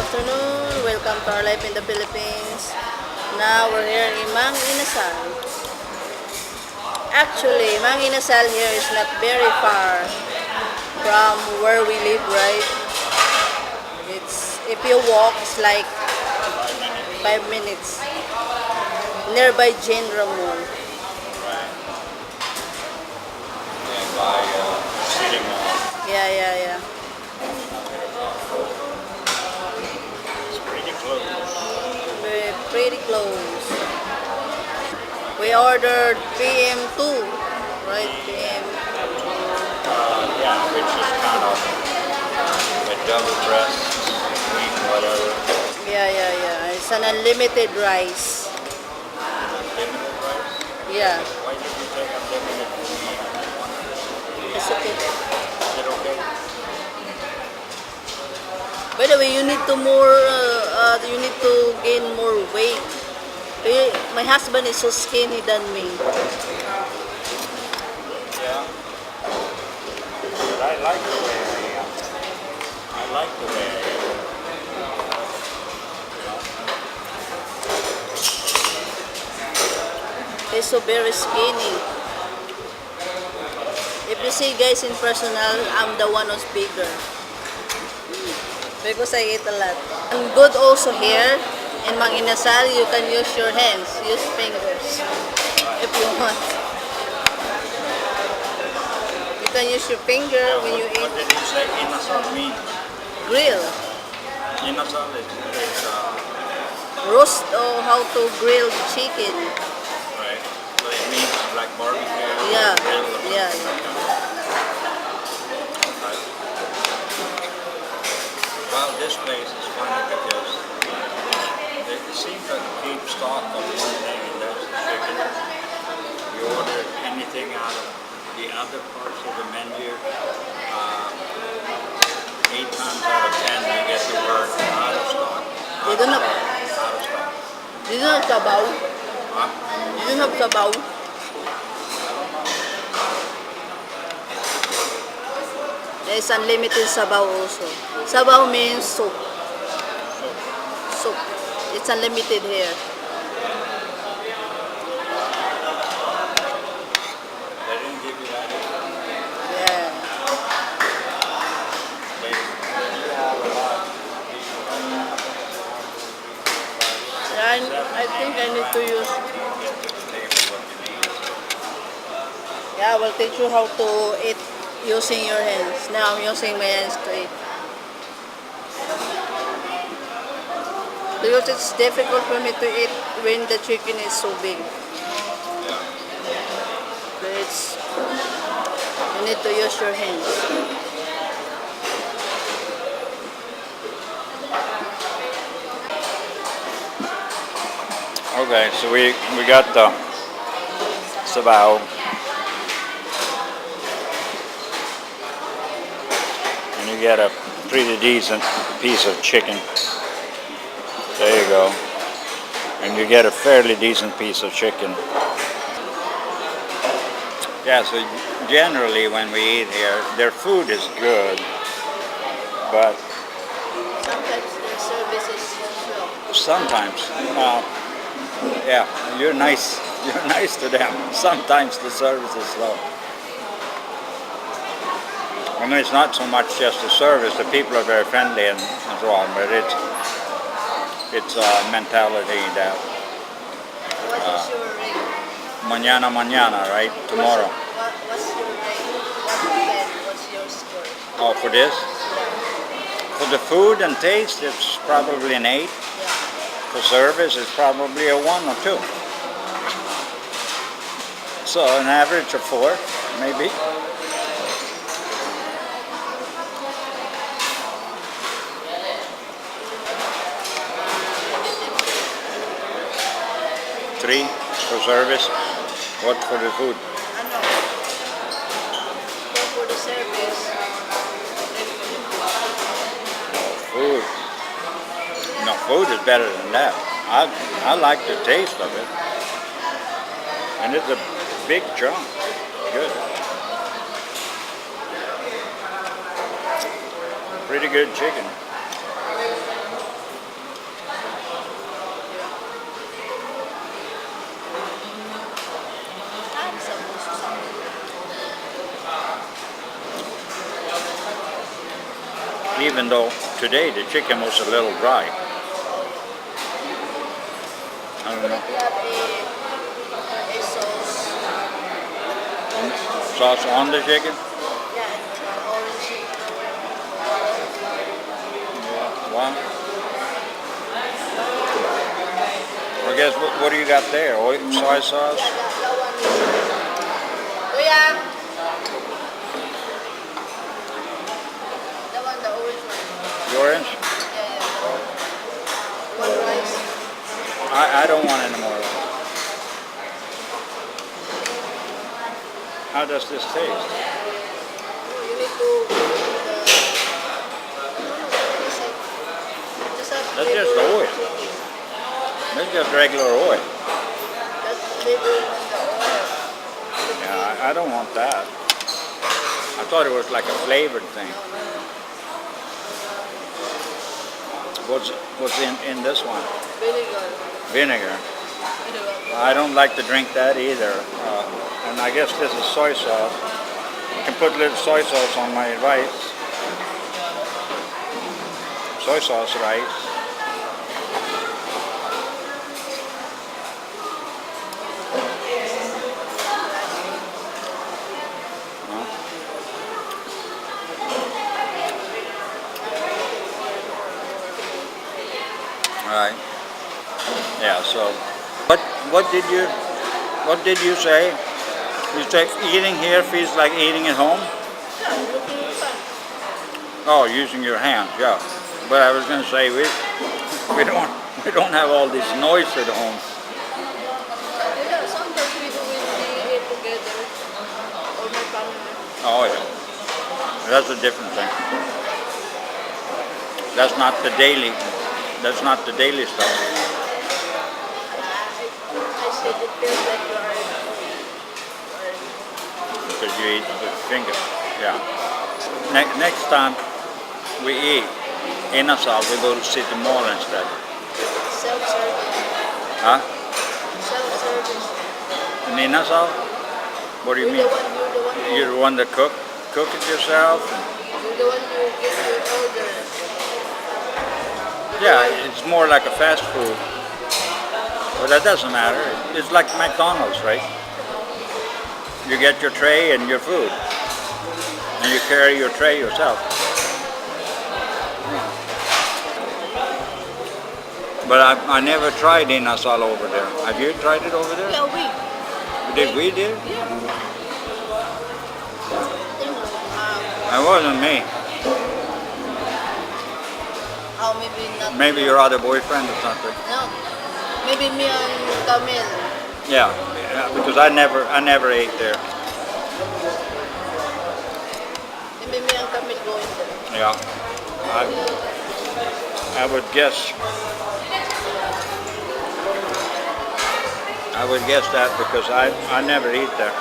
afternoon. Welcome to our life in the Philippines. Now we're here in Inasal. Actually, Inasal here is not very far from where we live, right? It's if you walk, it's like 5 minutes. Nearby General Mall. By City Mall. Yeah. It's pretty close. We're pretty close. We ordered PM2, right? PM. Yeah, which is kind of a double breast, wing, whatever. Yeah. It's an unlimited rice. Unlimited rice? Yeah. Why did you take unlimited wing? It's okay. Is it okay? By the way, you need to gain more weight. My husband is so skinny than me. Yeah. But I like the way I am. I like the way I am. He's so very skinny. If you see guys in personal, I'm the one who's bigger. Because I eat a lot. And good also here, in Inasal, you can use your hands, use fingers, if you want. You can use your finger when you What eat. did you say Inasal mean? Grill. Inasal is Roast or how to grill chicken. right. So it means like barbecue. Yeah. Grill. Well, this place is funny because they seem to keep stock of one thing, and that's the chicken. You order anything out of the other parts of the menu, 8 times out of 10 you get the word out of stock. They don't have, Out of stock. they don't have sabaw. Huh? They don't have sabaw. There's unlimited sabaw also. Sabaw means soup. Soup. It's unlimited here. They didn't give you that. Yeah. They have a lot. I think I need to use. Yeah, I will teach you how to eat using your hands. Now I'm using my hands to eat. Because it's difficult for me to eat when the chicken is so big. But you need to use your hands. Okay, so we got the sabaw. And you get a pretty decent piece of chicken. There you go. And you get a fairly decent piece of chicken. Yeah, so generally when we eat here, their food is good, but Sometimes their service is slow. sometimes, yeah, you're nice to them. Sometimes the service is slow. I mean, it's not so much just the service, the people are very friendly and so on, but it's a mentality that What is your rate? mañana, right? Tomorrow. What's your rate? 1 to 10, what's your score? Oh, for this? For the food and taste, it's probably an 8. Yeah. For service, it's probably a 1 or 2. So an average of 4, maybe. Three for service. What for the food? Ano? So for the service, Food. No, food is better than that. I like the taste of it. And it's a big chunk. Good. Pretty good chicken. even though today the chicken was a little dry. I don't know. You have a sauce. Sauce on the chicken? Yeah, orange. Wow. I guess what do you got there? Soy sauce? Yeah, that one. Kuya! That one, the orange one. The orange? Yeah. One rice. I don't want any more. How does this taste? You need to That's just oil. That's just regular oil. That's flavor in the oil. Yeah, I don't want that. I thought it was like a flavored thing. What's in this one? Vinegar. Vinegar. I don't like to drink that either. And I guess this is soy sauce. I can put a little soy sauce on my rice. Soy sauce rice. Right. Yeah. So, what did you say? You said eating here feels like eating at home. Oh, using your hands. Yeah. But I was going to say we don't have all this noise at home. Yeah, sometimes we do it together. Or my family. Oh yeah. That's a different thing. That's not the daily. That's not the daily stuff. I said it feels like you are. Because you eat with fingers. Yeah. Next time we eat Inasal, we go to City Mall instead. Self-service. Huh? Self-service. In Inasal? What do you mean? You're the one that cook it yourself? You're the one who gets your order. Yeah, it's more like a fast food. But that doesn't matter. It's like McDonald's, right? You get your tray and your food. And you carry your tray yourself. But I never tried Inasal over there. Have you tried it over there? Yeah, We did? Yeah. It wasn't me. Oh, maybe not. Maybe your other boyfriend or something. No. Maybe me and Camille. Yeah, because I never ate there. Maybe me and Camille going there. Yeah, I would guess. I would guess that because I never eat there.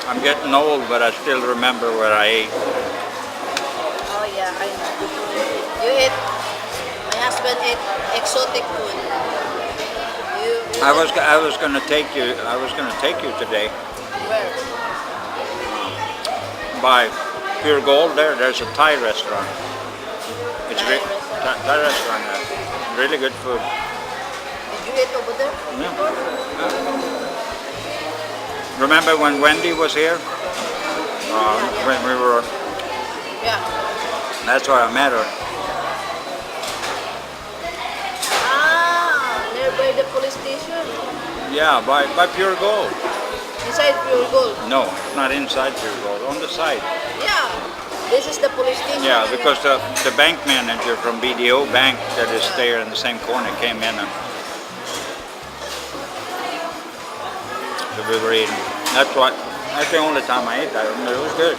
I'm getting old, but I still remember where I ate. Oh yeah, I know. You eat. My husband ate exotic food. I was going to take you. I was going to take you today Where? by Pure Gold. There's a Thai restaurant. It's Thai Thai restaurant. Really good food. Did you eat over there? Yeah. Remember when Wendy was here? Yeah. When we were. Yeah. That's where I met her. Ah, nearby the police station. Yeah, by Pure Gold. Inside Pure Gold. No, it's not inside Pure Gold. On the side. Yeah. This is the police station. Yeah, because the bank manager from BDO Bank that is there in the same corner came in and so we were eating. That's the only time I ate that. It was good.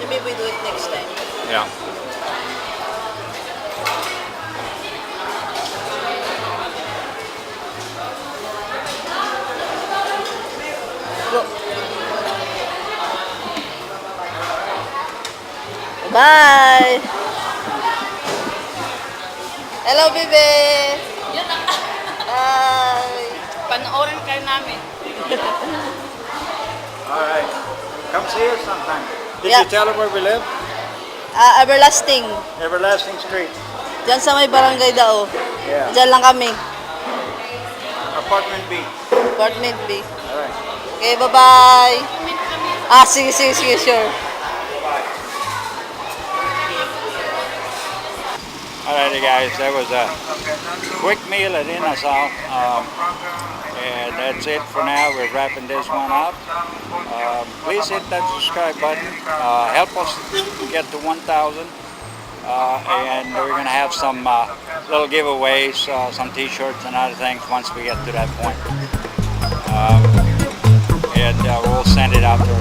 Maybe we do it next time. Yeah. Go. Bye. Hello, baby. Hi. Panoorin kayo namin. All right. Come see us sometime. Did Yeah. you tell them where we live? Everlasting. Everlasting Street. Diyan sa may barangay DAU. Yeah. Diyan lang kami. Apartment B. Apartment B. All right. Okay, bye-bye. Sige, sure. Alrighty guys, that was a quick meal at Inasal. And that's it for now. We're wrapping this one up. Please hit that subscribe button. Help us get to 1,000. And we're going to have some little giveaways, some t-shirts and other things once we get to that point. And we'll send it out to